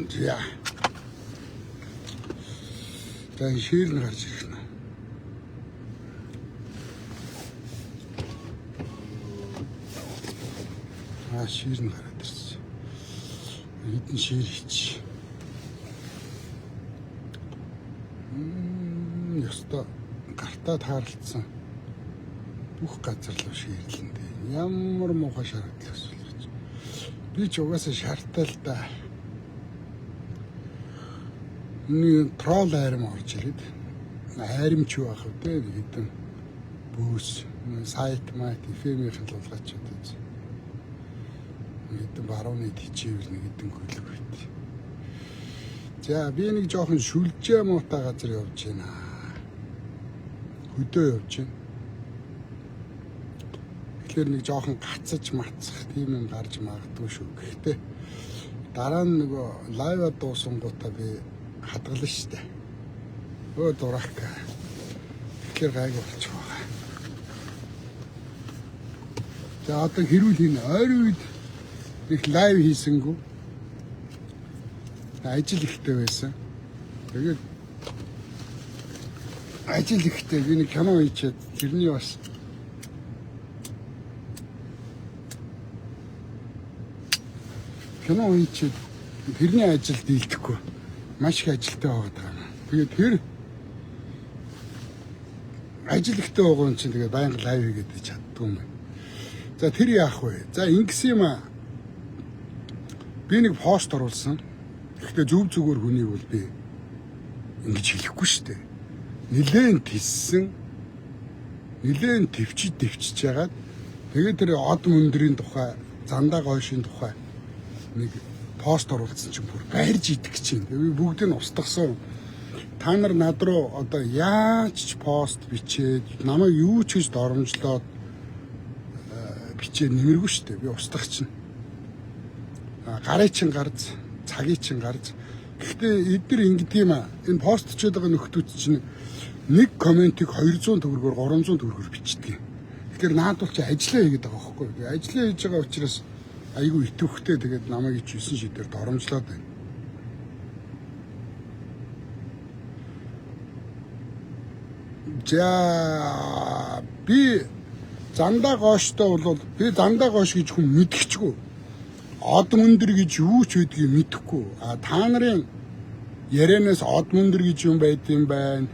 За. За шир нь гарч ирэх нь. Шир нь гараад ирсэн. Хэдэн шир хийч. Ёстой гартаа таарлцсан. Бүх газар руу ширлэндээ. Ямар муухай шаардлага асуулж. Би ч угаасаа шаартаа л да. Нэг трол айрам орж ирээд айрамч байх үү те хэдэн бөөс сайт майт FM-ийн хялгалгаач үү. Хэдэн барууны тийчээвэл нэг хэдэн хөлөг байт. За би нэг жоохон шүлжээ муутай газар явж байна. Хөдөө явж байна. Тэгэхээр нэг жоохон гацаж мацах тийм юм гарч магадгүй шүү. Гэхдээ дараа нь нөгөө лайва дуусангуудаа би хадгална штэ. Өө дурах ка. Тэгэхээр гайгүй болчих байгаа. За одоо хэрүүл хийнэ. Ойрын үед их лайв хийсэнгүү. Ажил ихтэй байсан. Тэгээд ажил ихтэй би нэг кино хийчихэд тэрний бас кино хийчихэд тэрний ажил дийлдэхгүй. Маш их ажилтай байгаа. Тэгээд тэр ажил ихтэй байгаа юм чинь тэгээд байнга лайв хийгээд чаддгүй юм байна. За тэр яах вэ? За ингэсэн юм аа. Би нэг пост оруулсан. Гэхдээ зөв зүгээр хүнийг бол би ингэж хэлэхгүй шүү дээ. Нилээн тиссэн. Нилээн төвчж яагаад тэгээд тэр од мөндрийн тухай, зандаа гойшийн тухай нэг пост оруулсан чинь бүр байрж идэх гэж байна. Би бүгдийг нь устгасан. Та нар над руу одоо яаж ч пост бичээд намайг юу ч гэж доромжлоод бичээ нэмэргүй шүү дээ. Би устгах чинь. Гарын чин гарц, цагийн чин гарц. Гэхдээ эдгээр ингэдэг юм аа. Энэ пост чээд байгаа нөхдүүд чинь нэг комментиг 200 төгрөгөөр 300 төгрөгөөр бичдэг. Тэгэхээр наадвал чи ажиллаа хийгээд байгаа байхгүй. Би ажиллаа хийж байгаа учраас айгүй итвэхтэй тэгээд намайг ичсэн шидээр доромжлоод байна. За би зандаа гооштой бол би зандаа gooш гэж хүн мэдчихгүй. Од мөндөр гэж юу ч байдгийг мэдэхгүй. Та нарын ярианаас од мөндөр гэж юм байд юм байна.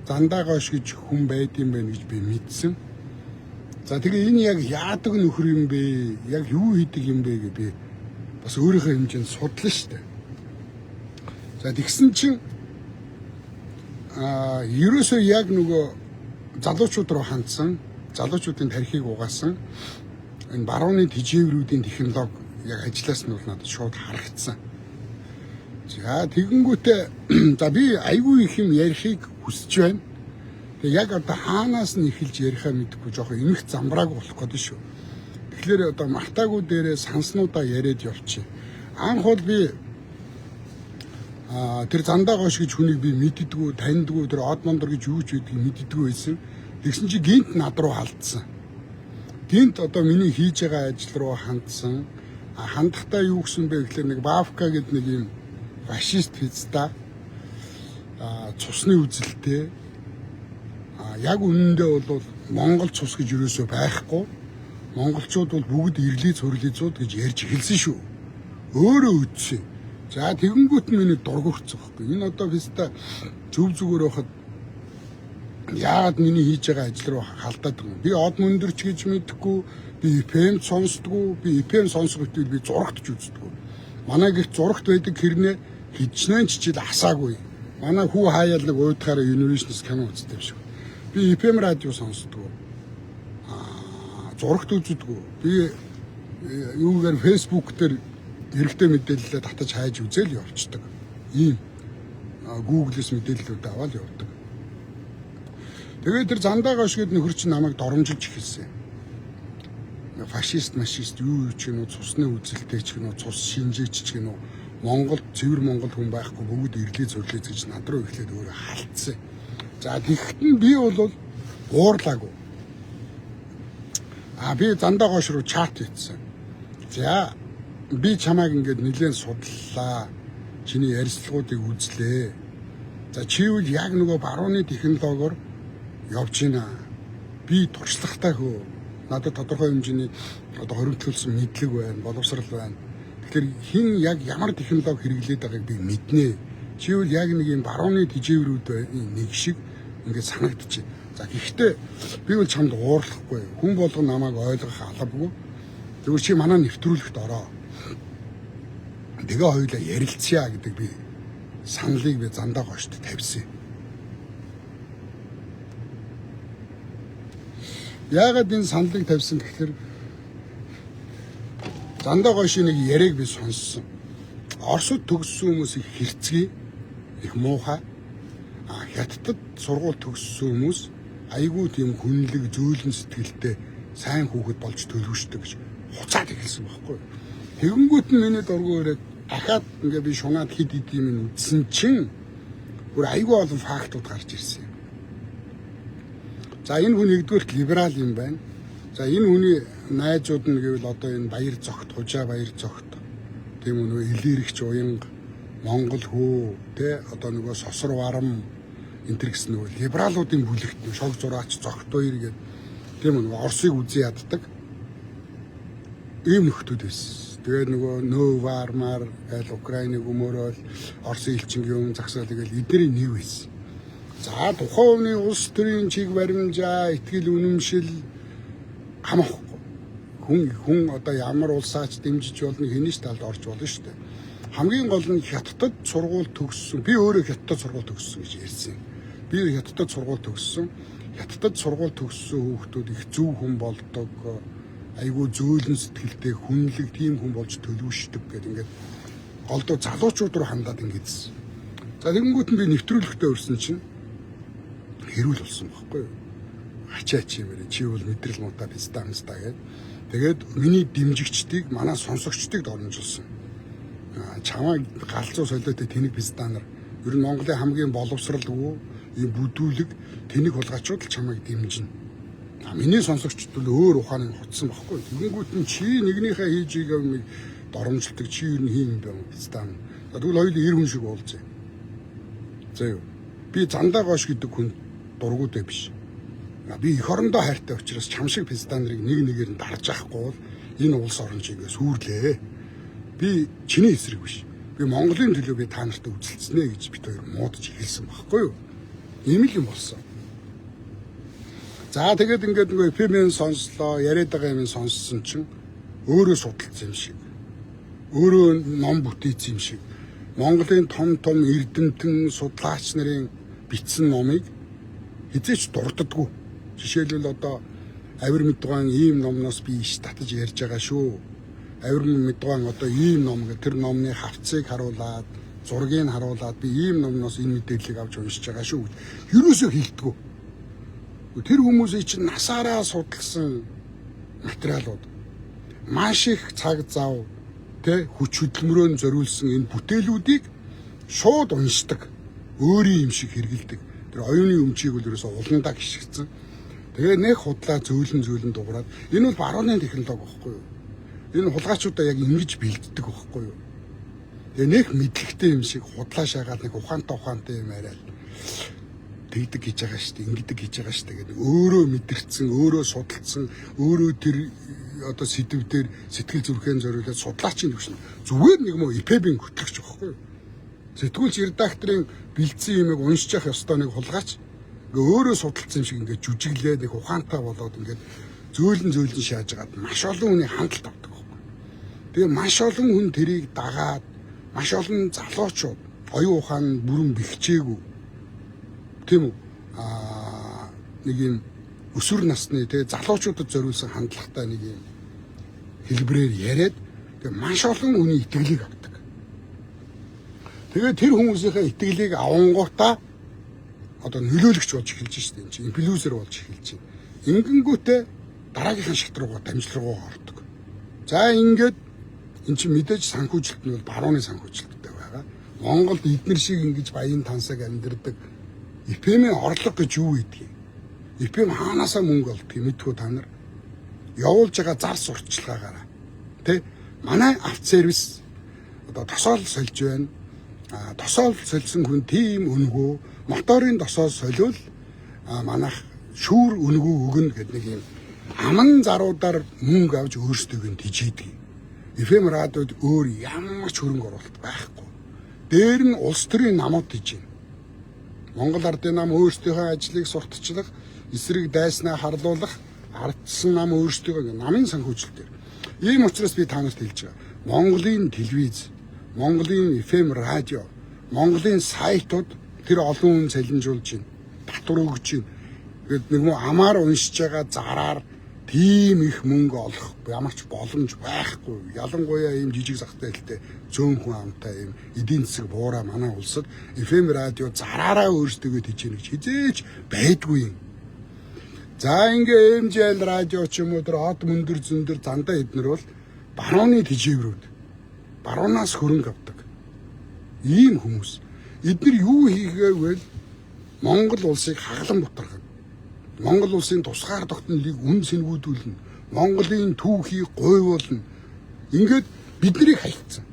Зандаа gooш гэж хүн байд юм байна гэж би мэдсэн. За тэгээ энэ яг яадаг нөхөр юм бэ? Яг юу хийдэг юм бэ гэж би бас өөрийнхөө хэмжээнд судлаа шүү дээ. За тэгсэн чинь ерөөсөө яг нөгөө залуучууд руу хандсан, залуучуудын тархийг угаасан энэ барууны тэжээврүүдийн технологи яг ажиллаас нь бол надад шууд харагдсан. За тэгэнгүүтээ за би айгүй их юм ярихыг хүсэж байна. Тэгээ яг одоо хаанаас нь эхэлж ярихаа мэдэхгүй жоохон эмх замбрааг болох гэдэг шүү. Тэгэхээр одоо мартаагүй дээрээ санснуудаа яриад явчих. Анх бол би тэр зандаа gooш гэж хүнийг би мэддэггүй, таньдгүй, тэр од мондор гэж юу ч байдгийг мэддэггүй байсан. Тэгсэн чи гинт над руу халдсан. Гинт одоо миний хийж байгаа ажил руу хандсан. Хандахдаа юу гэсэн бэ гэхээр нэг Баавка гэдэг нэг юм фашист пизда цусны үзэлтэй. Яг үнэндээ бол Монгол цус гэж юусоо байхгүй. Монголчууд бол бүгд ирлий цөрлизүүд гэж ярьж эхэлсэн шүү. Өөрөө үтсэн. За тэгэнгүүт нь миний дургуурцсан байхгүй. Энэ одоо фиста зөв зүгээр байхад яагаад миний хийж байгаа ажил руу халдаад байгаа юм. Би од мөндөрч гэж мэдэхгүй, би FM сонсдгүй, би FM сонсох үедээ би зурагт ч үздэггүй. Манай гих зурагт байдаг хэрнээ хичнээн чичил асаагүй. Манай хүү хаяал нэг уйдахаараа Universe кино үздэг шүү. Би FM радио сонсдгүй. Зурагт үздэггүй. Би юугаар Facebook дээр хэрэгтэй мэдээлэлээ татаж хайж үзэл явчихдаг. Ийм Google-с мэдээллүүд аваад явдаг. Тэгээд тэр зандаа gooш гээд нөхөр чинь намайг доромжилж эхэлсэн. Фашист, машист юу ч гэнэ, цусны үзэлтэй ч гэнэ, цус шинжээч ч гэнэ, Монгол цэвэр Монгол хүн байхгүй бүгд ирлээ зөрлөө гэж над руу эхлээд өөрөө халтсан. За тэгэхдээ би бол уурлаагүй. Би зандаа gooш руу чат хийсэн. За би чамайг ингээд нэлээд судлаа. чиний ярилцлагуудыг үзлээ. За чивэл яг нөгөө барууны технологиор явж байна. Би туршлагатай хөө. Надад тодорхой хэмжээний хоригдлуулсан мэдлэг байна, боловсрал байна. Тэгэхээр хин яг ямар технологи хэрэглээд байгааг би мэднэ. Чивэл яг нэг юм барууны тижээврүүд нэг шиг ингээд санагдчих. За гэхдээ би бол чамд уурлахгүй. Хүн болгон намайг ойлгох албагүй. Тэгвэл чи манай нэвтрүүлэгт ороо. Тэгээ хоёулаа ярилцъя гэдэг би саналыг би зандаа гошд тавьсан. Яагаад энэ саналыг тавьсан гэхээр зандаа гошийн нэг яриаг би сонссон. Оросд төгссөн хүмүүс их хэрцгий, их муухай. Хятадд сургууль төгссөн хүмүүс айгүй тийм хүнлэг, зөөлөн сэтгэлтэй сайн хүүхэд болж төлөвшдөг гэж хуцаад эхэлсэн байхгүй. Тэгэнгүүт нь миний дургүй ирээд дахиад ингээ би шунаад хид юм үзсэн чинь бүр айгүй олон фактууд гарч ирсэн юм. За энэ хүн нэгдүгээрт либерал юм байна. За энэ хүний найзууд нь гэвэл одоо энэ баяр зогт, хужаа баяр зогт тийм үү, нөгөө илэрэгч уянга, Монгол хөө тэ одоо нөгөө сосор варам энэ төр гэсэн нөгөө либералуудын бүлэгт шог зураач зогт хоёр гэдэг тийм үү, нөгөө Оросыг үзий яддаг ийм нөхдүүд байсан. Тэгээд нөгөө Нөвармар гээл Украиныг өмөрөөл Оросын элчингийн өмнө загсаал гээл эдний нэг байсан. За тухайн үеийн улс төрийн чиг баримжаа, итгэл үнэмшил хамаахгүй. Хүн одоо ямар улсаач дэмжиж болно, хинийч талд орж болно шүү дээ. Хамгийн гол нь Хятадд сургууль төгссөн. Би өөрөө Хятадд сургууль төгссөн гэж ярьсан. Би Хятадд сургууль төгссөн. Хятадд сургууль төгссөн хүүхдүүд их зөв хүн болдог. Айгүй зөөлөн сэтгэлтэй, хүнлэг тийм хүн болж төлөвшдөг гэдэг ингээд голдуу залуучууд руу хандаад ингэдсэн. За тэгэнгүүт нь би нэвтрүүлэгтээ өрсөн чинь хэрүүл болсон байхгүй юу? Ачаач юм бэ? Чи бол мэдрэл муутай пистамстаа гэдэг. Тэгээд миний дэмжигчдийг, манай сонсогчдыг дормжилсан. Чамаа галзуу солиотой тэнэг пистанаар ер нь Монголын хамгийн боловсралгүй ийм бүдүүлэг тэнэг хулгайчууд л чамайг дэмжинэ. Миний сонсогчд бол өөр ухааныг хотсон байхгүй. Тэгэнгүүт нь чи нэгнийхээ хийж байгааг доромжилдаг чи ер нь хийм юм байна пистан. Тэгвэл хоёул 90 хүн шиг уулзъя. За юу. Би зандаа гош гэдэг хүн дургуудаа биш. Би эх орондоо хайртай учраас чам шиг пистанерыг нэг нэгээр нь дарж авахгүй бол энэ улс орон чигээ сүрлээ. Би чиний эсрэг биш. Би Монголын төлөө би та нартай үзэлцэнэ гэж бит хоёр муудаж хэлсэн байхгүй юу? Ийм л юм болсон. За тэгээд ингээд нөгөө FM-ийн сонслоо, яриад байгаа юм сонссон чинь өөрөө судалсан юм шиг. Өөрөө ном бүтээсэн юм шиг. Монголын том эрдэмтэн судлаач нарын бичсэн номыг хизээч дурддаггүй. Жишээлбэл одоо Авир Мэдугаан ийм номноос би иш татаж ярьж байгаа шүү. Авир Мэдугаан одоо ийм ном гэх тэр номны хавцыг харуулад, зургийг харуулад би ийм номноос энэ мэдээллийг авч уншиж байгаа шүү гэж ерөөсөө хэлдэггүй. Тэр хүмүүсийн чинь насаараа судалсан материалууд маш их цаг зав тэ хүч хөдөлмөрөөр зориулсан энэ бүтээлүүдийг шууд уншдаг, өөрийн юм шиг хэрэгэлдэг. Тэр оюуны өмчийг бол ерөөсөө уландаа гიშгцэн. Тэгээ нэг худлаа зөөлөн дуурайд энэ бол барууны технологи байхгүй юу? Энэ хулгайчуудаа яг ингэж бэлддэг байхгүй юу? Тэгээ нэг мэдлэгтэй юм шиг худлаа шаагаад нэг ухаантай юм арай тэгдэг гэж байгаа шүү дээ, ингэдэг гэж байгаа шүү дээ гэдэг. Өөрөө мэдэрсэн, өөрөө судалсан, өөрөө тэр одоо сэдвээр сэтгэл зүрхэн зориулаад судлаач юм биш. Зүгээр нэг мөө ИП-ийн хөтлөгч байхгүй юу? Сэтгүүлч редакторын бэлдсэн юмыг уншиж явах ёстой нэг хулгайч өөрөө судалсан юм шиг ингээд жүжиглээ нэг ухаантай болоод ингээд зөөлөн шааж агаад маш олон хүний хандлт авдаг байхгүй. Тэгээ маш олон хүн тэрийг дагаад маш олон залуучууд оюун ухаан бүрэн бэхжээгүй тийм үү нэг юм өсвөр насны тэгээ залуучуудад зориулсан хандлагатай нэг юм хэлбэрээр яриад тэгээ маш олон хүний итгэлийг авдаг. Тэгээ тэр хүмүүсийнхээ итгэлийг авангуудаа одоо нөлөөлөгч болж эхэлж штэ энэ чинь инфлюенсер болж эхэлж байна. Ингэнгүүтээ дараагийнхын шат руугаа дамжлагаа ордог. За ингээд эн чинь мэдээж санхүүжилт нь бол барууны санхүүжилттэй байгаа. Монголд эднэр шиг ингэж баян тансаг амьдэрдэг ИП-ийн орлого гэж юу гэдгийг. ИП хаанасаа мөнгө олдгийг мэдгүй та нар. Явуулж байгаа зар сурталчилгаагаараа. Тэ манай авто сервис одоо тосоол сольж байна. тосоол солисон хүн тийм өнгөө моторын тосоол солиул манайх шүүр өнгөө өгнө гэдэг нэг юм аман заруудаар мөнгө авч өөрсдөө нь тижээдэг. FM радиод өөр ямар ч хөрөнгө оруулалт байхгүй. Дээр нь улс төрийн намууд тижээ. Монгол Ардын нам өөрсдийнхөө ажлыг сурталчлах, эсрэг дайснаа харлуулах, ардсан нам өөрсдөө намын санхүүжилтээр. Ийм учраас би танарт хэлж байгаа. Монголын телевиз, Монголын FM радио, Монголын сайтууд тэр олон хүн салинжуулж байна. Татвар өгж байна. Гэт нэг муу амаар уншиж байгаа зараар тийм их мөнгө олох ямар ч боломж байхгүй. Ялангуяа ийм жижиг захтай хэлтэй зөөнхөн амтай ийм эдийн засаг буураа манай улсад FM радио зараараа өөрсдөө тийж гэж хизээч байдгүй юм. За ингээ MJL радио ч юм уу тэр од мөндөр зөндөр зандаа эднэр бол барууны тижээврүүд баруунаас хөрөнгө авдаг. Ийм хүмүүс. Эднэр юу хийгээвэл Монгол улсыг хаглан бутаргана. Монгол улсын тусгаар тогтнолыг үн сэнгүүдүүлнэ. Монголын түүхийг гойвуулна. Ингээд биднийг хайцсан.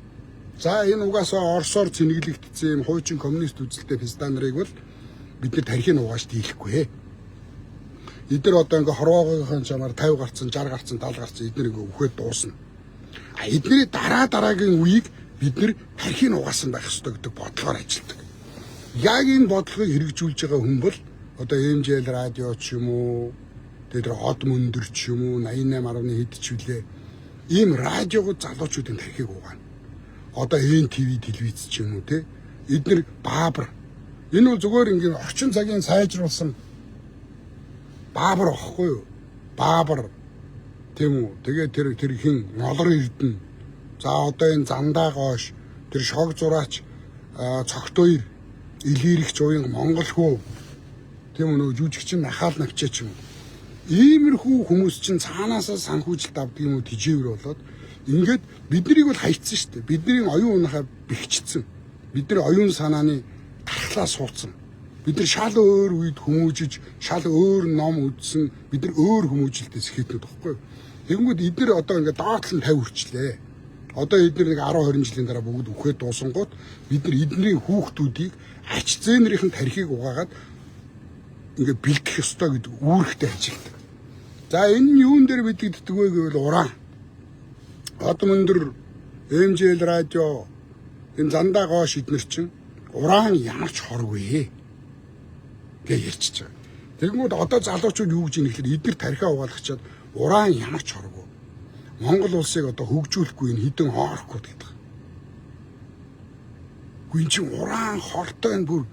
За энэ угаасаа Оросоор цэнэглэгдсэн юм хуучин коммунист үзэлтэй пистан нарыг бол бид нар тархийг угааж дийлэхгүй. Эдгээр одоо ингээ хорвоогийнхын чамаар 50 гарцсан, 60 гарцсан, 70 гарцсан эдгээр ингээ үхээд дуусна. Эдний дараагийн үеийг бид нар тархийг угаасан байх ёстой гэдэг бодлогоор ажилладаг. Яг энэ бодлогыг хэрэгжүүлж байгаа хүн бол одоо MJL радио ч юм уу, тэр од мөндөр ч юм уу, 88.1 хэд ч үлээ. Ийм радиогод залуучуудын тархийг угаана. Одоо NTV телевиз ч юм уу те. Эдгээр баабар. Энэ бол зүгээр ингээ орчин цагийн сайжруулсан баабар واخгүй юу? Баабар. Тийм үү? Тэгээ тэр хин молор эрдэнэ. За одоо энэ зандаа gooш, тэр шог зураач, цогт хоёр, илэрэгч уян монгол хөө. Тийм үү нөө жүжигчин нахаал навчаач юм. Иймэрхүү хүмүүс чинь цаанаасаа санхүүжилт авдаг юм уу тижээвэр болоод ингээд биднийг бол хайцсан шүү дээ. Бидний оюун унахаа бэхжсэн. Бидний оюун санааны тархлаа суудсан. Бид нар шал өөр үед хүмүүжиж, шал өөр ном үзсэн, бид нар өөр хүмүүжилтээс хийдэг байхгүй юу? Тэгэнгүүт эдгээр одоо ингээд доотлон 50 хүрчлээ. Одоо эдгээр нэг 10 20 жилийн дараа бүгд үхээд дуусангууд бид нар эдний хүүхдүүдийг ач зээнэрийн тархийг угаагаад ингээд бэлтгэх ёстой гэдэг үүрэгтэй ажилладаг. За энэ нь юун дээр бидэгддэг вэ гэвэл уран. Од мөндөр, MJL радио, энэ зандаа gooш эднэр чинь уран ямар ч хоргүй гэж ярьчихж байгаа. Тэгэнгүүт одоо залуучууд юу гэж нэхлээр эдгээр тархиа угаалгачаад уран ямар ч хоргүй. Монгол улсыг одоо хөгжүүлэхгүй энэ хідэн хоорхгүй гэдэг. Гүн чинь уран хортой энэ бүр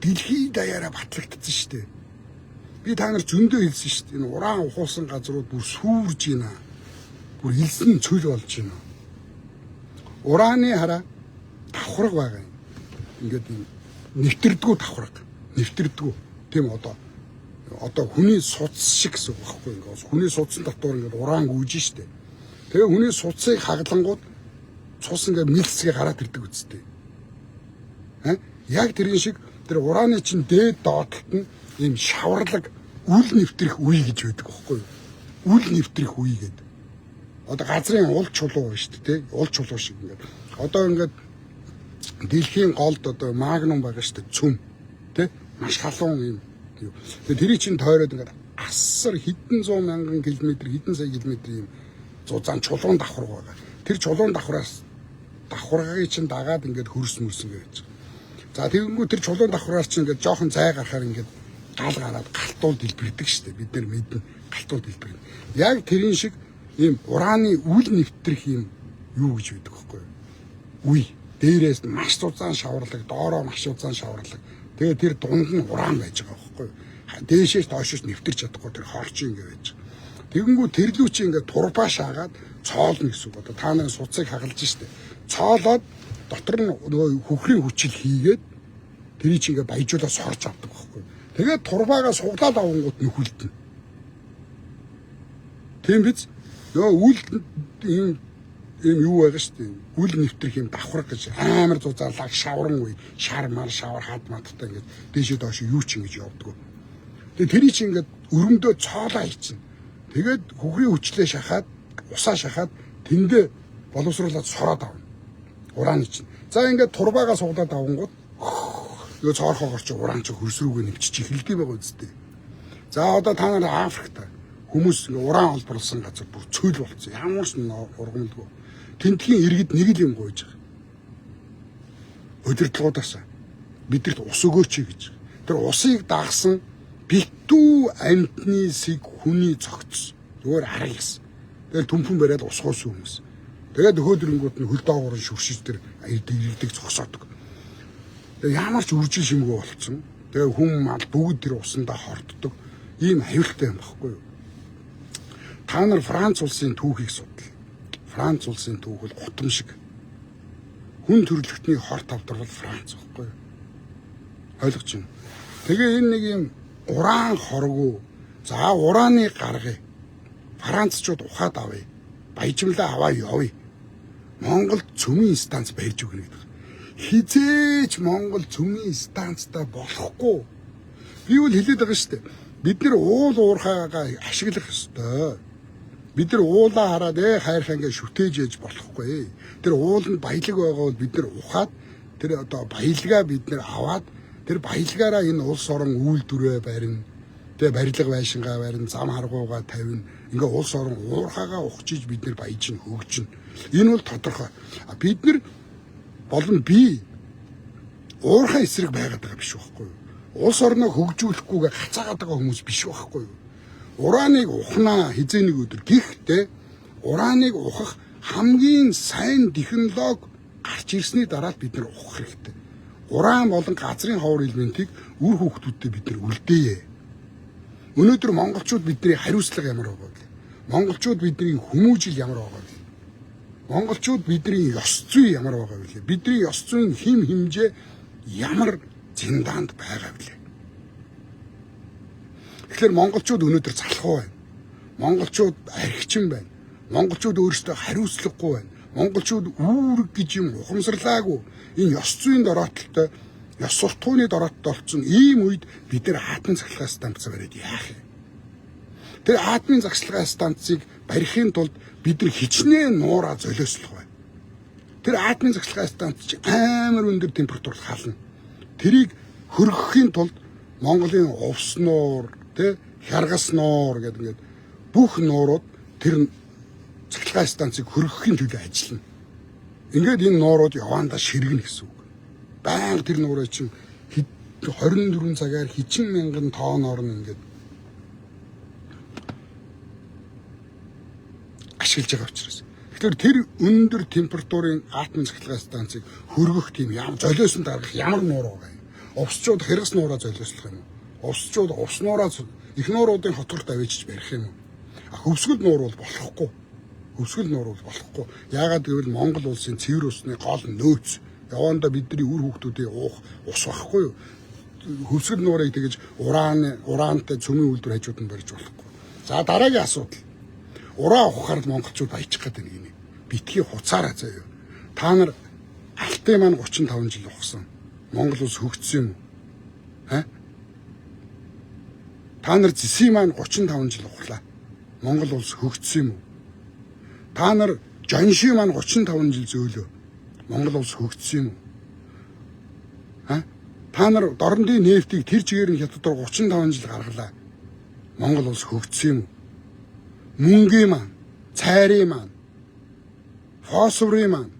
дэлхийд даяараа батлагдсан шүү дээ. Би та нар зөндөө хэлсэн шүү дээ. Энэ уран ухуулсан газрууд бүр сүрж байна. Бүр илсэн цөл болж байна. Ураны хараа давхраг байгаа юм. Ингээд нэвтэрдгүү давхраг. Нэвтэрдгүү. Тийм одоо хүний суц шиг гэсэн үг байхгүй ингээд хүний суцсан татвар ингээд уран гүйж штэ. Тэгээ хүний суцыг хаглангууд цус ингээд мэлсгээ гараад ирдэг үстэй. Яг тэрэн шиг тэр ураны чинь дээд доотлолт нь ийм шаварлаг үл нэвтрэх үе гэж байдаг байхгүй юу? Үл нэвтрэх үе гэдэг. Одоо газрын уул чулуу байна шүү дээ, уул чулуу шиг ингээд. Одоо ингээд дэлхийн голд одоо магнум байгаа шүү дээ, цөм. Тэ? Маш халуун юм. Тэгээ тэрийг чинь тойроод ингээд асар хэдэн зуун мянган километр, хэдэн сая километр юм зузаан чулуун давхар байгаа. Тэр чулуун давхаргыг чинь дагаад ингээд хөрс мөрсөн гэж. За тэгэнгүүт тэр чулуун давхраар чинь ингээд жоохон зай гарахаар ингээд гал гараад галтуул дэлбэрдэг шүү дээ. Бид нар мэднэ галтуул дэлбэрнэ. Яг тэрийн шиг ийм ураны үл нэвтрэх юм юу гэж байдаг вэ? Үе. Дээрээс маш зузаан шаварлаг, доороо маш зузаан шаварлаг. Тэгээ тэр дунд нь уран байж байгаа байхгүй юу? Дээшээс доошоос нэвтэрч чадахгүй тэр хорчин ингэ байж. Тэгэнгүүт тэрлүү чи ингэ турбаа шаагаад цоолно гэсэн үг. Одоо та нарын суцыг хагалж штэ. Цоолоод дотор нь нөгөө хөхрийн хүчил хийгээд тэрийг чи ингэ баяжуулаад сорж авдаг байхгүй юу? Тэгээд турбаагаа суглаад авангууд нөхөлдөн. Тийм биз? Нөгөө үл ийм юу байгаа шүү дээ. Үл нэвтрэх юм давхраг гэж амар зузаалаг шавран үе, шар мар шавар хад маттай ингээд дээшээ доош юу ч ингэж явдаг. Тэгээ тэрий чи ингээд өрөмдөө цоолоо хийчихнэ. Тэгээд хөхрийн хүчлээ шахаад, усаа шахаад тэндээ боловсруулаад сороод авна. Ураны чинь. За ингээд турбаага суулаад авангууд ёо цоорхоогоор чи ураан чи хөрсрүүгээ нэвчиж эхэлдэг байгаа үстэй. За одоо та нар Африкт хүмүүс ингээ ураан олборлсон газар бүр цөөл болцсон. Ямар ч ургамалгүй. Тентгийн иргэд нэг л юм гуйж байгаа. Удирдлагуудаас бидэрт ус өгөөч гэж. Тэр усыг дагсан битүү амтны сэг хүний цогц. Зүгээр хараа гэсэн. Тэгэл түмхэн бариад усгоос хүмүүс. Тэгээд нөхөдөрөнгүүд нь хөл доогоор шүршиж тэр иргэдэг зогсоодог. Тэгээд ямар ч үржил шимгөө болцсон. Тэгээд хүн мал бүгд тэр усандаа хортдог. Ийм аюултай юм баггүй юу? Та нар Франц улсын түүхийг судал. Франц улсын түүх бол гутам шиг. Хүн төрөлхтний хорт авдар бол Франц баггүй юу? Ойлгож байна. Тэгээ энэ нэг юм уран хоргоо. За урааны гаргая. Францчууд ухаад авъя. Баяжмлаа аваа явъя. Монгол цөмийн станц барьж өгнө гэдэг. Хизээч Монгол цөмийн станцтай болохгүй. Би бол хэлээд байгаа шүү дээ. Бид нэр уул уурхаагаа ашиглах ёстой. Бид нар уулаа хараад хайрхаа ингээ шүтээж яж болохгүй. Тэр ууланд баялаг байгаа бол бид нар ухаад тэр одоо баялгаа бид нар аваад тэр баялгаараа энэ улс орон үйлдвэрээ барина. Тэгээ барилга байшингаа барина, зам харгуугаа тавина. Ингээ улс орон уурхаагаа ухчиж бид нар баяжин хөгжинэ. Энэ бол тодорхой. Бид нар болон би уурхай эсрэг байгаад байгаа биш байхгүй юу? Улс орноо хөгжүүлэхгүйгээ хацаагаад байгаа хүмүүс биш байхгүй юу? Урааныг ухнаа хизээ нэг өдөр. Гэхдээ урааныг ухах хамгийн сайн технологи гарч ирсний дараа бид нар ухах хэрэгтэй. Уран болон газрын ховор элементийг үр хүүхдүүдтэй бид нар үлдээе. Өнөөдөр монголчууд бидний хариуцлага ямар байгаа вэ? Монголчууд бидний хүмүүжил ямар байгаа вэ? Монголчууд бидний ёс зүй ямар байгаа вэ? Бидний ёс зүйн хим хэмжээ ямар зиндаанд байгаа вэ? Тэгэхээр монголчууд өнөөдөр залхуу байна. Монголчууд архичин байна. Монголчууд өөрсдөө хариуцлагагүй байна. Монголчууд үүрэг гэж юм ухамсарлаагүй. Энэ ёс зүйн дороотолтой, ёс суртахууны дороотолтой болсон ийм үед бид нар атомын цахилгаан станц бариад яах вэ? Тэр атомын цахилгаан станцыг барихын тулд бид нар хичнээн нуураа золиослох байна. Тэр атомын цахилгаан станц чинь амар өндөр температурт хална. Тэрийг хөргөхийн тулд Монголын увс нуур, хяргас нуур гэдэг бүх нуурууд тэр цахилгаан станцыг хөргөхийн төлөө ажиллана. Ингээд энэ нуурууд явандаа ширгэнэ гэсэн үг. Баян тэр нуураа чинь 24 цагаар хичин мянган тонноор нь ингээд ашиглаж байгаа учраас. Тэгэхээр тэр өндөр температурын атомын цахилгаан станцыг хөргөх тийм ямар золиосон дарах ямар нуур байгаа юм. Увсчууд хяргас нуураа золиослох юм уу? Увсчууд увс нуураа их нууруудын хотгорт авчиж барих юм уу? Хөвсгөл нуур бол болохгүй. Хөвсгөл нуур бол болохгүй. Яагаад гэвэл Монгол улсын цэвэр усны гол нөөц явандаа бидний үр хүүхдүүдийн уух ус байхгүй юу? Хөвсгөл нуурыг тэгэж ураантай цөмийн үйлдвэр хажууд нь барьж болохгүй. За дараагийн асуудал. Ураа ухахаар монголчууд баяжих гэдэг нэг юм. Битгий хуцаараа заяа. Та нар алтын маань 35 жил ухсан. Монгол улс хөгжсөн юм уу? Та нар зэсийн маань 35 жил ухлаа. Монгол улс хөгжсөн юм уу? Та нар жанши маань 35 жил зөөлөө. Монгол улс хөгжсөн юм уу? Та нар дорнодын нефтийг тэр чигээр нь хятад руу 35 жил гаргалаа. Монгол улс хөгжсөн юм уу? Мөнгөний маань, цайрын маань, фосфорын маань,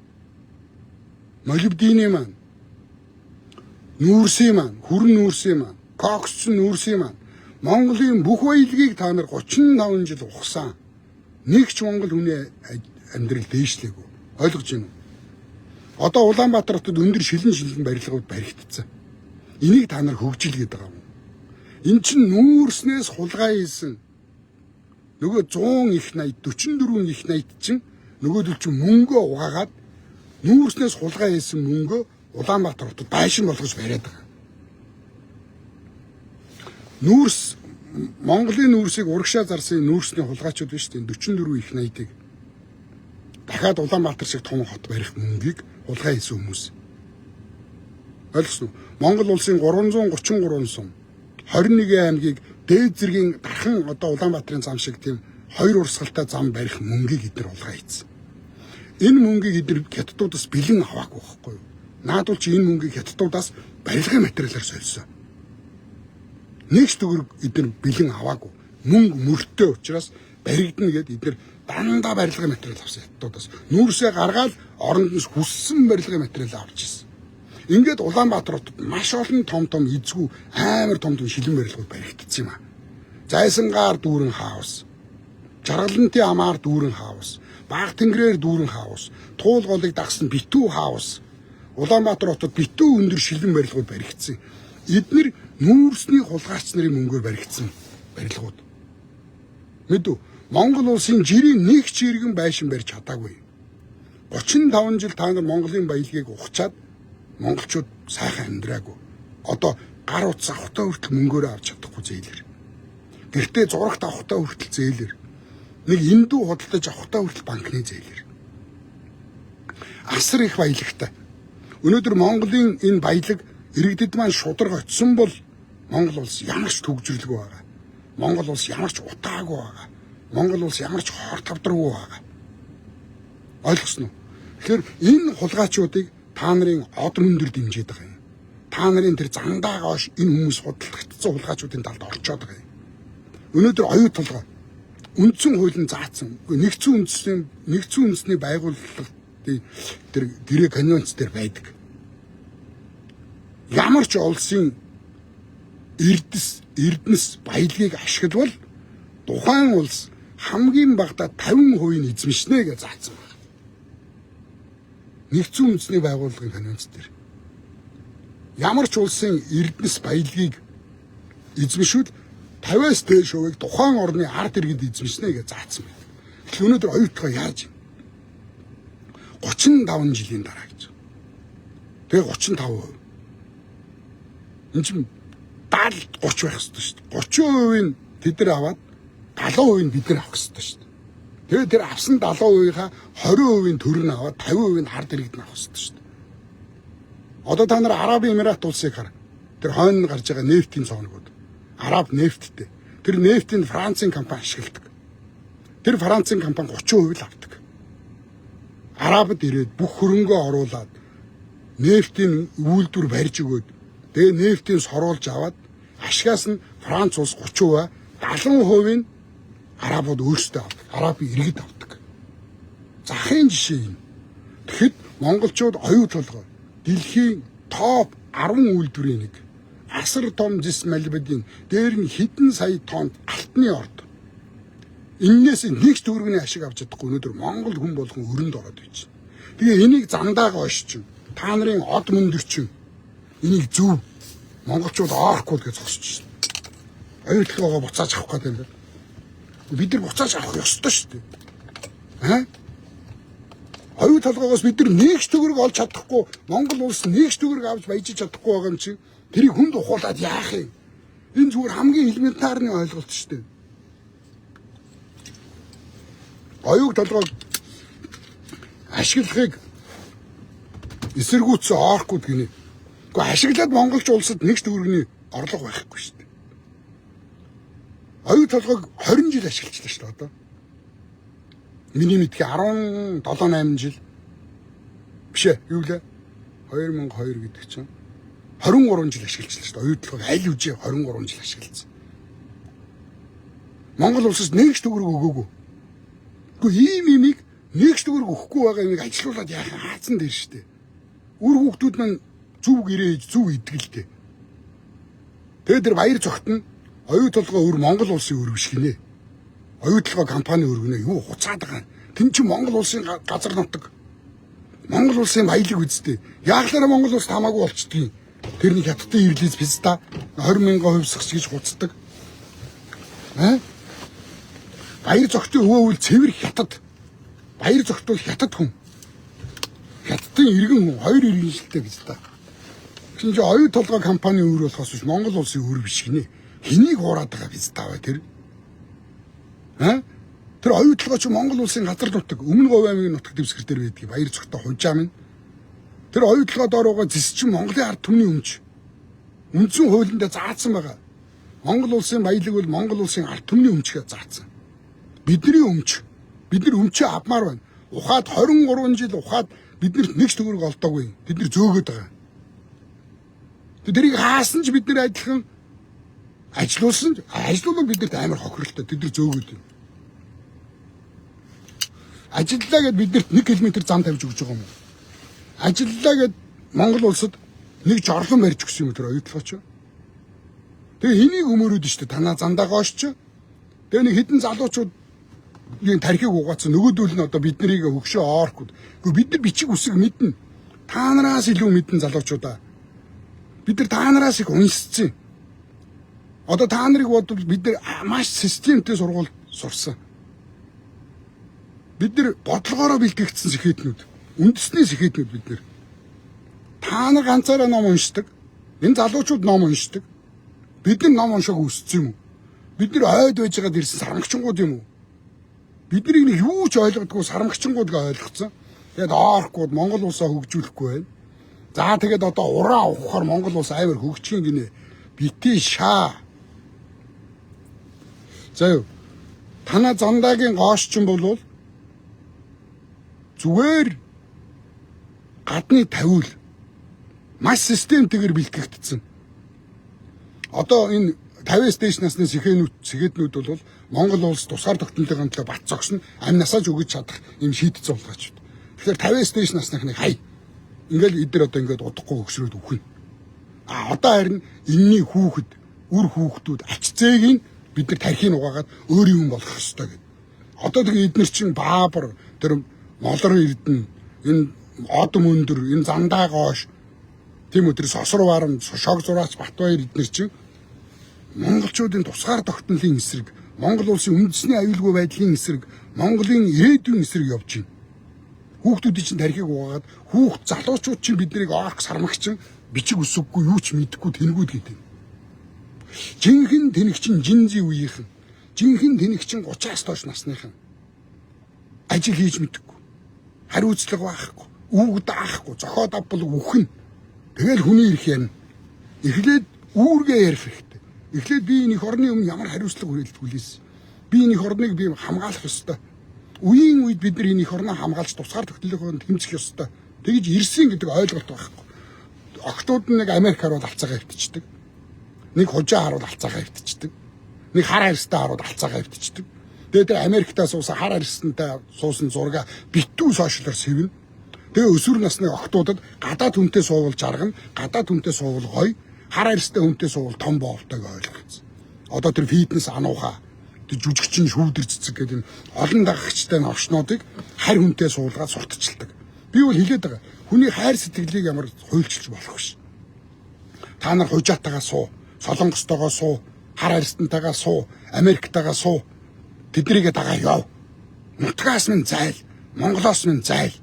молибдений маань, нүүрсийн маань, хүрэн нүүрсийн маань, коксчин нүүрсийн маань, Монголын бүх баялагийг та нар 35 жил ухсан. Нэг ч монгол хүний амьдрал дээшлээгүй. Ойлгож байна уу? Одоо Улаанбаатар хотод өндөр шилэн барилгууд баригдсан. Энийг та нар хөгжил гэдэг байгаа юм. Эн чинь нүүрснээс хулгай хийсэн. Нөгөө 100 их 80, 44 их 80 чинь нөгөөдөл чинь мөнгөө угаагаад нүүрснээс хулгай хийсэн мөнгөө Улаанбаатар хотод байшин болгож бариад байгаа. Нүүрс Монголын нүүрсийг урагшаа зарсан нүүрсний хулгайчуд биш тийм 44 их 80-ыг дахиад Улаанбаатар шиг том хот барих мөнгийг хулгай хийсэн хүмүүс. Ойлгосноо? Монгол улсын 333 сум 21 аймгийг дээд зэргийн дархан одоо Улаанбаатарын зам шиг тийм хоёр урсгалтай зам барих мөнгийг эдгээр хулгай хийсэн. Энэ мөнгийг эдгээр хятадуудаас бэлэн аваагүй байхгүй юу? Наадуул чи энэ мөнгийг хятадуудаас барилгын материалаар сольсон. Нэгч төгрөг эдгээр бэлэн аваагүй. Мөнгө мөртөө учраас баригдана гэд эдгээр дандаа барилгын материал авсан хятадуудаас. Нүүрсээ гаргаад оронд нь хүссэн барилгын материал авч ирсэн. Ингээд Улаанбаатар хотод маш олон том эзгүй амар том шилэн барилгууд баригдсан юм а. Зайсангаар дүүрэн хаус, Жаргалантын амаар дүүрэн хаус, Баг тэнгэрээр дүүрэн хаус, Туул голыг дагсан битүү хаус, Улаанбаатар хотод битүү өндөр шилэн барилгууд баригдсан. Эднэр нүүрсний хулгайч нарын мөнгөөр баригдсан барилгууд. Мэдв? Монгол улсын жирийн нэг ч иргэн байшин барьж чадаагүй. 35 жил та нар Монголын баялагийг ухчаад монголчууд сайхан амьдраагүй. Одоо гар утас авахтаа хүртэл мөнгөөрөө авч чадахгүй зээлэр. Гэртээ зурагт авахтаа хүртэл зээлэр. Нэг индүү худалдаж авахтаа хүртэл банкны зээлэр. Асар их баялагтай. Өнөөдөр Монголын энэ баялаг иргэдэд маань шударга очисон бол Монгол улс ямар ч төгжрөлгүй байгаа. Монгол улс ямар ч утаагүй байгаа. Монгол улс ямар ч хор тавдраггүй байгаа. Ойлгосноо? Тэгэхээр энэ хулгайчуудыг та нарын од мөндөр дэмжиж байгаа юм. Та нарын тэр зандаа гоош энэ хүмүүс худалдагдсан хулгайчуудын талд орчоод байгаа юм. Өнөөдөр оюу толгой үндсэн хуулийн заасан нэгдсэн үндэсний байгууллагын тэр гэрээ конвенц дээр байдаг. Ямар ч улсын эрдэнэс баялагийг ашиглавал тухайн улс хамгийн багадаа 50% эзэмшнэ гэж заасан байна. Нэгдсэн үндэсний байгууллагын конвенц дээр ямар ч улсын эрдэнэс баялагийг эзэмшвэл 50-аас дээш хувийг тухайн орны ард иргэд эзэмшнэ гэж заасан байна. Тэгэхээр өнөөдөр оюутгаа яаж юм? 35 жилийн дараа гэж. Тэгээ 35%. Энд чинь 70-30 байх хэрэгтэй шүү дээ. 30% нь тэд нар аваад 70% нь бид нар авах хэрэгтэй шүү дээ. Тэгээ тэр авсан 70%-ийнхаа 20% төр нь аваад 50% нь хард иргэд нь авах хэрэгтэй шүү дээ. Одоо та нар Арабын Эмират улсыг хар. Тэр хойно гарч байгаа нефтийн цооногуд. Араб нефттэй. Тэр нефтийг Францын компани ашигладаг. Тэр Францын компани 30% л авдаг. Арабд ирээд бүх хөрөнгөө оруулаад нефтийн үйлдвэр барьж өгөөд тэгээ нефтийг соруулж аваад ашигаас нь Франц улс 30%, 70% нь арабууд өөрсдөө авдаг. Арабын иргэд авдаг. Захын жишээ юм. Тэгэхэд монголчууд оюу толгой дэлхийн топ 10 үйлдвэрийн нэг. Асар том зис малибадын дээр нь хэдэн сая тонн алтны орд. Иннээс нэг ч төгрөгийн ашиг авч чадахгүй өнөөдөр Монгол хүн болгон өрөнд ороод байж байна. Тэгээ энийг зандаа гоош чинь та нарын од мөндөр чинь энийг зөв монголчууд оорхгүй гэж зогсож байна. Оюутлогоо буцааж авах гэдэг юм. Бид нар буцааж авах ёстой шүү дээ. Оюу толгоогоос бид нар нэг ч төгрөг олж чадахгүй, Монгол улс нэг ч төгрөг авч баяжиж чадахгүй байгаа юм чи тэрийг хүнд ухуулаад яах юм? Энэ зүгээр хамгийн элементарны ойлголт шүү дээ. Оюу толгойг ашиглахыг эсэргүүцсэн оорхгүй гинэ. Гэхдээ ашиглаад монголч улсад нэг ч төгрөгийн орлого байхгүй шүү дээ. Оюу толгойг 20 жил ашиглажлаа шүү дээ одоо. Миний мэдхий 17-8 жил биш ээ юу лээ 2002 гэдэг чинь 23 жил ашиглажлаа шүү дээ. Оюу толгойг аль үжээ 23 жил ашигласан. Монгол улсаас нэг ч төгрөг өгөөгүй. Гэхдээ ийм имийг нэг ч төгрөг өгөхгүй байгаа имийг ажилуулад яах юм хаацсан дээр шүү дээ. Үр хүүхдүүд маань зүв гэрээ хийж зүв идгэлтэй. Тэгээд тэр баяр цогт нь оюу толгой өр Монгол улсын өр биш гинэ. Оюу толгой компани өргөнө юу хуцаад байгаа. Тэн чинь Монгол улсын газар нутаг. Монгол улсын баялаг үсттэй. Яаглаараа Монгол улс хамаагүй болчдгийг. Тэрний хятадын ирлиз писта 20,000 хувьсгч гэж хуцдаг. Баяр цогтын өвөөвөл цэвэр хятад. Баяр цогт бол хятад хүн. Хятадын иргэн хүн хоёр иргэншилтэй гэж та. Тэгсэн чинь оюу толгой компани өр болохоос биш Монгол улсын өр биш гинэ. Хэнийг хуураад байгаа биз тааваа тэр? Тэр оюу толгой чи Монгол улсын газар нутаг өмнө Говь аймгийн нутаг дэвсгэр дээр байдгийг баяр цогтой хужаа минь. Тэр оюу толгой доор байгаа зис чинь Монголын ард түмний өмч. Үндсэн хуулиндаа заасан байгаа. Монгол улсын баялаг бол Монгол улсын ард түмний өмчгээ заасан. Бидний өмч. Бид нар өмчөө авмаар байна. Ухаад 23 жил ухаад биднэрт нэг ч төгрөг олдоогүй. Тэд нар зөөгöd байгаа. Тэрийг хаасан ч бид нар адилхан ажиллуулсан. Ажиллуулал биднэрт амар хохирлоо. Тэд нар зөөгöd юм. Ажиллаа гэд биднэрт 1 км зам тавьж өгч байгаа юм уу? Ажиллаа гэд Монгол улсад нэг жорлон барьж өгсөн юм тэр оюутлогч. Тэгээ хэнийг өмөрөөд штэ танаа зандаа гоошч. Тэгээ нэг хідэн залуучууд энэ тархийг угаацсан нөгөөдөл нь одоо биднийг хөгшөө оорхгүй. Гэхдээ бид нар бичиг үсэг мэднэ. Та нараас илүү мэднэ залуучуудаа. Бид нар та нараас их уншсан. Одоо та нарыг бодвол бид нар маш системтэй сургууль сурсан. Бид нар бодлогоороо бэлтгэгдсэн сэхэтнүүд. Үндэсний сэхэтнүүд бид нар. Та нар ганцаараа ном уншдаг. Энэ залуучууд ном уншдаг. Бид нар ном уншааг өссөн юм уу? Бид нар ойд байж байгаад ирсэн сармагчингууд юм уу? Бидний нэг юу ч ойлгодгүй сармагчингууд ойлгоцсон. Тэгээд оорхгууд Монгол улсаа хөгжүүлэхгүй байна. За тэгээд одоо ураа ухахаар Монгол улс амар хөгжих гинэ. Битээ шаа. За юу. Танаа зандагийн гоошчин болвол зүгээр гадны тавиул маш системтэйгээр бэлтгэгдсэн. Одоо энэ 50 стейшнаас сэхэтнүүд бол Монгол улс тусгаар тогтнолын төлөө бат зогсно амнасаа ч өгөж чадах юм шийдэл зулгаачуд. Тэгэхээр 50 стейшнаас нэг хай. Ингээл эдгээр одоо ингээд удахгүй өгшрөөд үхнэ. Одоо харин энэний хүүхэд, үр хүүхдүүд ачцэгийг бид нар тархийг угаагаад өөрийн хүн болгох ёстой гэдэг. Одоо тэгээ эдгээр чинь Баабар, тэр Молор Эрдэнэ, энэ Одом өндөр, энэ Зандаа gooш, тийм үү тэр Сосор Барам, Шог Зураач Батбаяр эдгээр чинь монголчуудын тусгаар тогтнолын эсрэг, Монгол улсын үндэсний аюулгүй байдлын эсрэг, Монголын ирээдүйн эсрэг явж байна. Хүүхдүүдийн чинь тархийг угаагаад залуучууд чинь биднийг оорх сармагчин бичиг үсэггүй юу ч мэдэхгүй тэнгүүд гэдэг. Жинхэнэ тэнэгчин жинзи үеийнхэн, жинхэнэ тэнэгчин 30-аас доош насныхан ажил хийж мэдэхгүй. Хариуцлага байхгүй, үг даахгүй, зохиод авбал үхэн. Тэгэл хүний ирэх ярина. Эхлээд үүргээ ярих хэрэгтэй. Эхлээд би энэ их орны өмнө ямар хариуцлага хүлээсэн. Би энэ их орныг би хамгаалах ёстой. Үеийн үед бид нар энэ их орноо хамгаалж тусгаар тогтнолын тэмцэх ёстой. Тэгж ирсэн гэдэг ойлголт байхгүй. Октод нэг Америк харуул алцаагаа хөвтчихдэг. Нэг хужаа харуул алцаагаа хөвтчихдэг. Нэг хар арьстай харуул алцаагаа хөвтчихдэг. Тэгээд тэр Америктаа суусан хар арьсантай суусан зурга битүү сошиалор сэвнэ. Тэгээ өсвөр насны октодод гадаад хүнтэй суувал жаргана, гадаад хүнтэй суувал гоё, хар арьстай хүнтэй суувал том боовтойг ойлгоцсон. Одоо тэр фитнес анууха, тэр жүжигчин шүүдэр цэцэг гэдэг энэ олон дагагчтай новшнуудыг харь хүнтэй суулгаад сурталчилдаг. Би бол хэлээд байгаа. Хүний хайр сэтгэлийг ямар хуйлчилж болох биш. Та нар хужаатайгаа суу, солонгостойгоо суу, хар арьстантайгаа суу, Америктайгаа суу. Тэднийгээ дагаа яв. Нутгаас минь зайл, Монголоос минь зайл.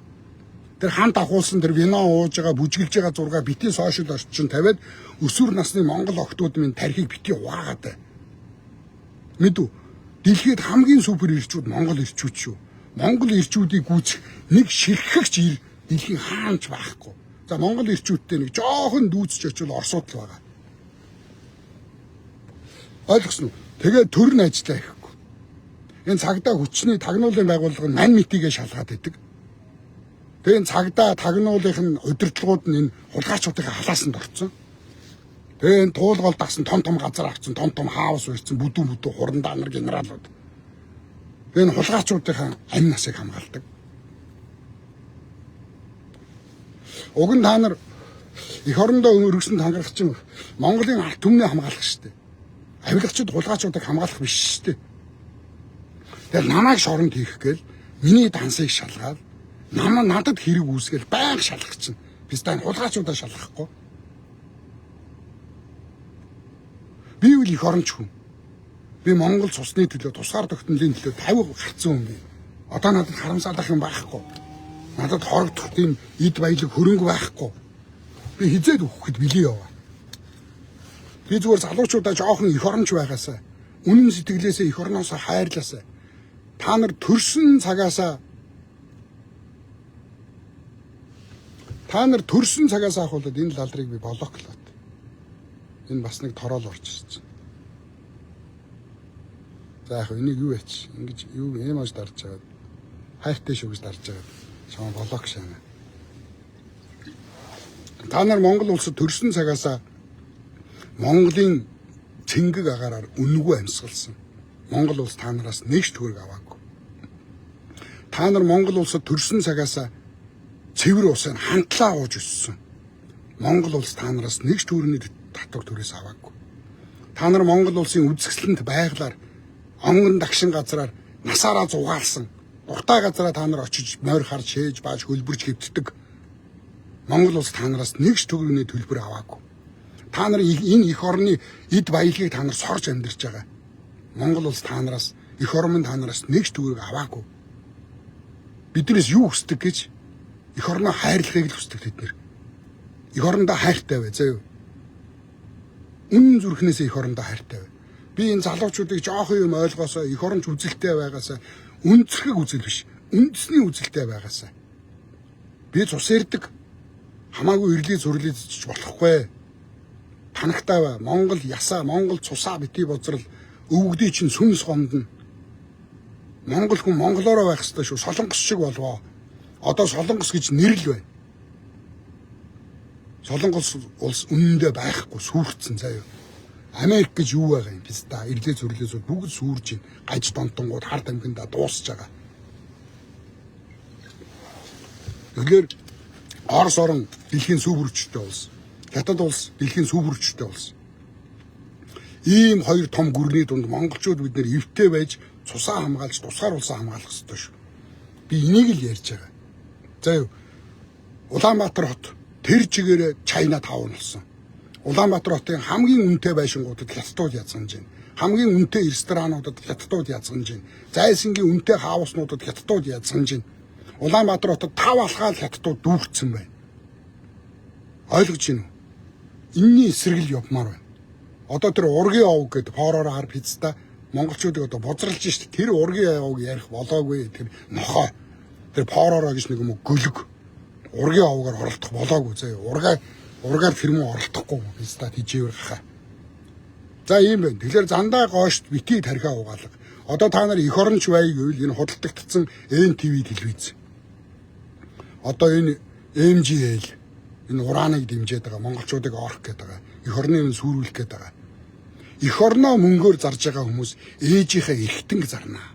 Тэр хамт ахуулсан тэр вино ууж байгаа, бүжгэлж байгаа зургаа битгий сошиал орчин тавиад өсвөр насны монгол охтууд минь тархийг битгий угаагаад. Мэдв. Дэлхийд хамгийн супер ирчүүд монгол ирчүүд шүү. Монгол ирчүүдийг гүйцэх нэг ширхэгч ир дэлхийн хаанч байхгүй. За монгол ирчүүдтэй нэг жоохон дүүцэж очил Оросууд л байгаа. Ойлгосноо. Тэгээ төрн ажиллаа ихгүй. Энэ цагдаа хүчний тагнуулын байгууллага нь мань митигээ шалгаад идэг. Тэгээ энэ цагдаа тагнуулын удирдлагууд нь энэ хулгайчуудыг халаасанд орцсон. Тэгээ энэ туулгол дагсан том газар авсан, том хаус барьсан, бүдүү хурандаа нар генералууд. Тэгээ энэ хулгайчуудын амь насыг хамгаалдаг. Уг нь та нар их орондоо өргөсөнд хангах чинь Монголын ард түмний хамгаалах шүү дээ. Авилагчид хулгайчуудыг хамгаалах биш шүү дээ. Тэгээ намайг шоронд хийх гээл миний дансыг шалгаад надад хэрэг үүсгээл байнга шалгах чинь. Бид тань хулгайчуудаа шалгахгүй. Би үл их оронч хүн. Би Монгол цусны төлөө, тусгаар тогтнолын төлөө 50 гарцсан хүн би. Одоо надад харамсалах юм байхгүй. Надад хорогдох тийм эд баялаг хөрөнгө байхгүй. Би хизээд өгөхэд бэлээ яваа. Би зүгээр залуучуудаа жоохон их оронч байгаасаа, үнэн сэтгэлээсээ их орноосоо хайрлаасаа. Та нар төрсөн цагаасаа ахуулаад энэ лалрыг би блоклоод. Энэ бас нэг тороол орж ирсэн. За яг энийг юу яач? Ингэж юу эмэж дарж байгаа. Хайртай шүү гэж дарж байгаа. Чам блок шаана. Та нар Монгол улсад төрсөн цагаас Монголын цэнгэг агаараар үнэгүй амьсгалсан. Монгол улс та нараас нэг ч төгрөг аваагүй. Та нар Монгол улсад төрсөн цагаас цэвэр усыг хантлаа ууж өссөн. Монгол улс та нараас нэг ч төгрөгийн татвар төрөөс аваагүй. Та нар Монгол улсын үзэсгэлэнт байглаар онгон дагшин газраар насаараа зугаалсан. Уртаа газараа та нар очиж морь харж шээж бааж хөлбөрж хэвддэг. Монгол улс та нараас нэг ч төгрөгийн төлбөр аваагүй. Та нар энэ эх орны эд баялагийг та нар сорж амьдарч байгаа. Монгол улс та нараас эх орн та нараас нэг ч төгрөг аваагүй. Биднээс юу хүсдэг гэж эх орноо хайрлахыг л хүсдэг тэд нэр. Эх орондоо хайртай бай заяа. Үнэн зүрхнээсээ эх орондоо хайртай бай. Би энэ залуучуудыг жоохон юм ойлгосоо эх оронч үзэлтэй байгаасаа үнцэрхэг үзэл биш. Үндэсний үзэлтэй байгаасаа. Би цус ярддаг хамаагүй ирлий зүрлийдэж болохгүй. Танагтай бай. Монгол ясаа, Монгол цусаа битгий бозрал өвгдий чинь сүнс гомдно. Монгол хүн монголоороо байх ёстой шүү. Солонгос шиг болвоо. Одоо солонгос гэж нэр л байна. Солонгос улс үнэндээ байхгүй сүрцэн заяа. Америк гэж юу байгаа юм биш та. Ирлээ зүрлээс бүгд сүрж байна. Гаж донтонгууд хард амгиндаа дуусж байгаа. Тэгэхээр Орос орн дэлхийн сүүхрэгчтэй улс. Хятад улс дэлхийн сүүхрэгчтэй улс. Ийм хоёр том гүрний дунд монголчууд бид нэр эвтэй байж цусаа хамгаалж тусгаар улсаа хамгаалах ёстой шүү. Би энийг л ярьж байгаа. За юу. Улаанбаатар хот тэр чигээрээ Чайна таун болсон. Улаанбаатар хотын хамгийн үнэтэй байшингуудад хятадууд язгамж байна. Хамгийн үнэтэй ресторануудад хятадууд язгамж байна. Зайсангийн үнэтэй хауснуудад хятадууд язгамж байна. Улаанбаатар хотод 5 алхаал хятадууд дүүргцэн байна. Ойлгож байна уу? Энэний эсрэг л явмаар байна. Одоо тэр ургийн овг гэдэг хоороор хар пиццата монголчуудыг одоо бозралж штэ. Тэр ургийн овг ярих болоогүй. Тэр нохоо. Тэр хоороо гэж нэг юм гөлөг. Ургийн овгаар оролдох болоогүй заяа. Ургаар фирм оролдохгүй пиццата тийжээвэр хаа. За ийм байна. Тэгэхээр зандаа гоошд битгий тархиа угаалга. Одоо та нар эх оронч бай гэвэл энэ худалдагдсан НТВ телевиз. Одоо энэ МЖЛ энэ урааныг дэмжиж байгаа монголчуудыг орох гээд байгаа. Эх орны юм сүрүүлэх гээд байгаа. Эх орноо мөнгөөр зарж байгаа хүмүүс ээжийнхээ эрхтэнг зарнаа.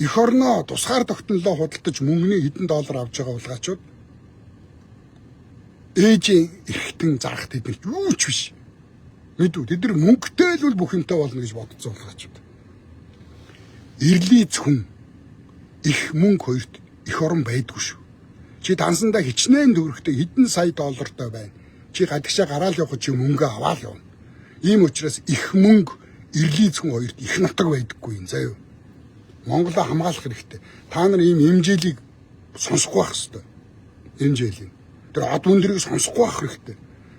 Эх орноо тусгаар тогтнолоо худалдаж мөнгөний хэдэн доллар авч байгаа улгаачууд ээжийн эрхтэн зарах тэднэрт юу ч биш. Мэдв. Тэд нар мөнгөтэй л бүх юмтай болно гэж бодсон улгаачууд. Ирлий зөвхөн их мөнгө хоёрт эх орн байдгүй шүү. Чи дансандаа хичнээн төгрөгтэй хэдэн сая доллартай байна. Чи гадагшаа гараал явах чи мөнгө аваад явна. Ийм учраас их мөнгө ирлий зөвхөн хоёрт их нутаг байдаггүй юм заяа. Монголоо хамгаалах хэрэгтэй. Та нар ийм эмжээлийг сонсохгүй байх хэрэгтэй. Эмжээлийн. Тэр од мөндрийг сонсохгүй байх хэрэгтэй.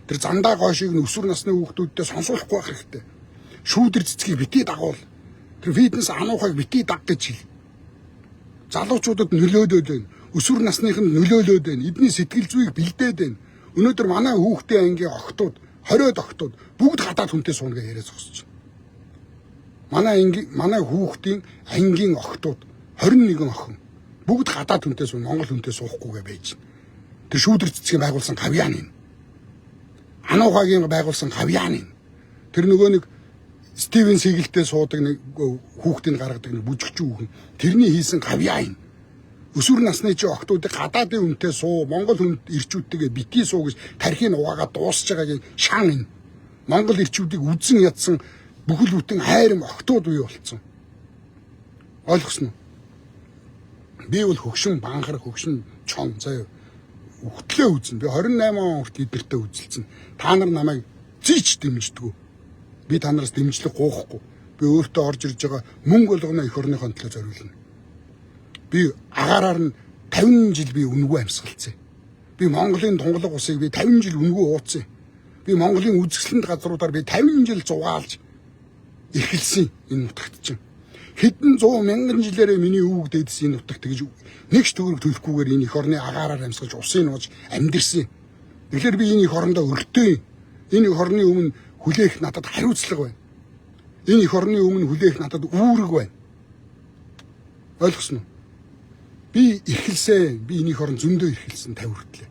Тэр зандаа гоошийг өсвөр насны хүүхдүүдтэй сонсуулахгүй байх хэрэгтэй. Шүүдэр цэцгийг битгий дагуул. Тэр фитнес ануухайг битгий даг гэж хэл. Залуучуудад нөлөөлөд байна. Өсвөр насныханд нөлөөлөд байна. Эдний сэтгэл зүйг бэлдээд байна. Өнөөдөр манай хүүхдийн ангийн охтууд, 20-од охтууд бүгд гадаад хүнтэй сууна гэж яриа зогсож байна. Манай хүүхдийн ангийн охтууд 21 охин бүгд гадаад хүнтэй сууна, монгол хүнтэй суухгүйгээ байж байна. Тэр шүүдэр цэцгийн байгуулсан гавьяан юм. Ануухагийн байгуулсан гавьяан юм. Тэр нөгөө нэг Стивен Сигэлтэй суудаг нэг хүүхдийг гаргадаг нэг бүжигч хүүхэн. Тэрний хийсэн гавьяан юм. Өсвөр насны чи охтуудыг гадаадын үнтэй суу, монгол хүнд ирчүүдтэйгээ битгий суу гэж тархийг угаагаад дуусч байгаагийн шан юм. Монгол ирчүүдийг үдсэн ядсан бүхэл бүтэн хайрам охтууд бий болцсон. Ойлгосноо? Би бол хөгшин банхар, хөгшин чон заяа. Үхтлээ үзэн. Би 28 он хүртэл эдэртээ үзэлцэн. Та нар намайг зийч дэмждэггүй. Би та нараас дэмжлэг гоохгүй. Би өөртөө орж ирж байгаа мөнгө болгоно эх орныхоо төлөө зориулна. Би агаараар нь 50 жил би үнэгүй амьсгалцсан. Би Монголын тунгалаг усыг би 50 жил үнэгүй ууцсан. Би Монголын үзэсгэлэнт газруудаар би 50 жил зугаалж эхэлсэн энэ нутагт чинь. Хэдэн 100 мянган жилээрээ миний өвөг дээдс энэ нутагт гэж нэг ч төгрөг төлөхгүйгээр энэ эх орны агаараар амьсгалж усын нууж амьдэрсэн. Тэгэхээр би энэ эх орондоо өртөө. Энэ эх орны өмнө хүлээх надад хариуцлага байна. Энэ эх орны өмнө хүлээх надад үүрэг байна. Ойлгосноо? Би эрхэлсэн. Би энэ эх орн зөндөө эрхэлсэн 50 хүртлээ.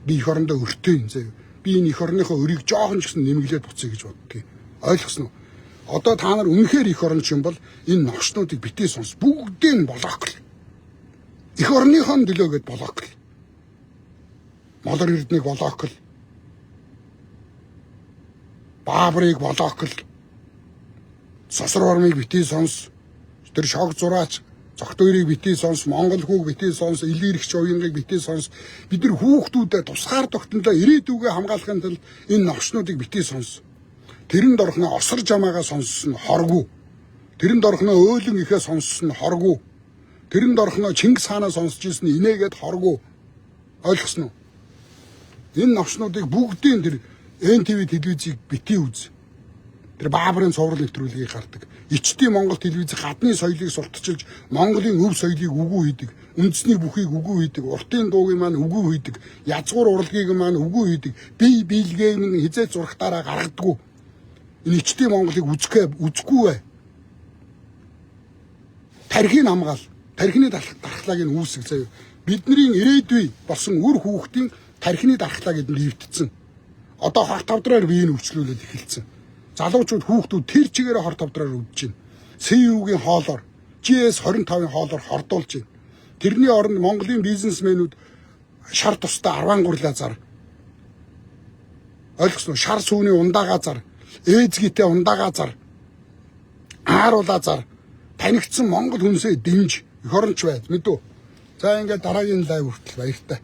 Би эх орондоо өртөө юм заяа. Би энэ эх орныхоо өрийг жоохон ч гэсэн нэмгэлээд буцъя гэж боддгийг. Ойлгосноо? Одоо та нар үнэхээр эх орон юм бол энэ новшнуудыг битээ сонс. Бүгдийг нь блокл. Эх орныхоо төлөөгээд блокл. Молор эрднийг блокл. Баабрыг блокл. Сосор ормыг битээ сонс. Тэр шог зураач цогтойрыг битээ сонс, Монгол хүүг битээ сонс, илэрхч уянгийг битээ сонс. Бид нар хүүхдүүдэд тусгаар тогтнолоо ирээдүгөө хамгаалахын тулд энэ новшнуудыг битээ сонс. Тэрэнд орхно осор жамаагаа сонссон хоргүй. Тэрэнд орхно өөлөн ихээ сонссон хоргүй. Тэрэнд орхно Чингис хаанаа сонсч ирсэн инээгээд хоргүй. Ойлгосноо? Энэ новшнуудыг бүгдийн тэр НТV телевизийг битээ үз. Тэр Баабрын цуврал нэвтрүүлгийг гардаг. Ичдийн Монгол телевиз гадны соёлыг сурталчилж Монголын өв соёлыг үгүй хийдэг. Үндэсний бүхийг үгүй хийдэг. Уртын дуугийн маань үгүй хийдэг. Язгуур урлагийг маань үгүй хийдэг. Бие биелгээ минь хизээ зурхтаараа гаргадаггүй. Энэ ичдийн Монголыг үзэхгүй бай. Тархийг хамгаал. Тархины дархлааг нь үүсгэх заяа. Бидний ирээдүй болсон үр хүүхдийн тархины дархлаа гэдэг нь нэвтсэн. Одоо хор тавдраар биеийг өвчлүүлээд эхэлсэн. Залуучууд хүүхдүүд тэр чигээр хор тавдраар өвдөж байна. СУ-гийн хоолоор, GS25-ын хоолоор хордуулж байна. Тэрний оронд Монголын бизнесмэнүүд шар тустай 10 гурлаа зар. Ойлгосноо? Шар сүүний ундаагаа зар, ээзгийтэй ундаагаа зар, ааруулаа зар. Танигдсан Монгол хүнсээ дэмж эх оронч байд мэдүү. За ингээд дараагийн лайв хүртэл баяртай.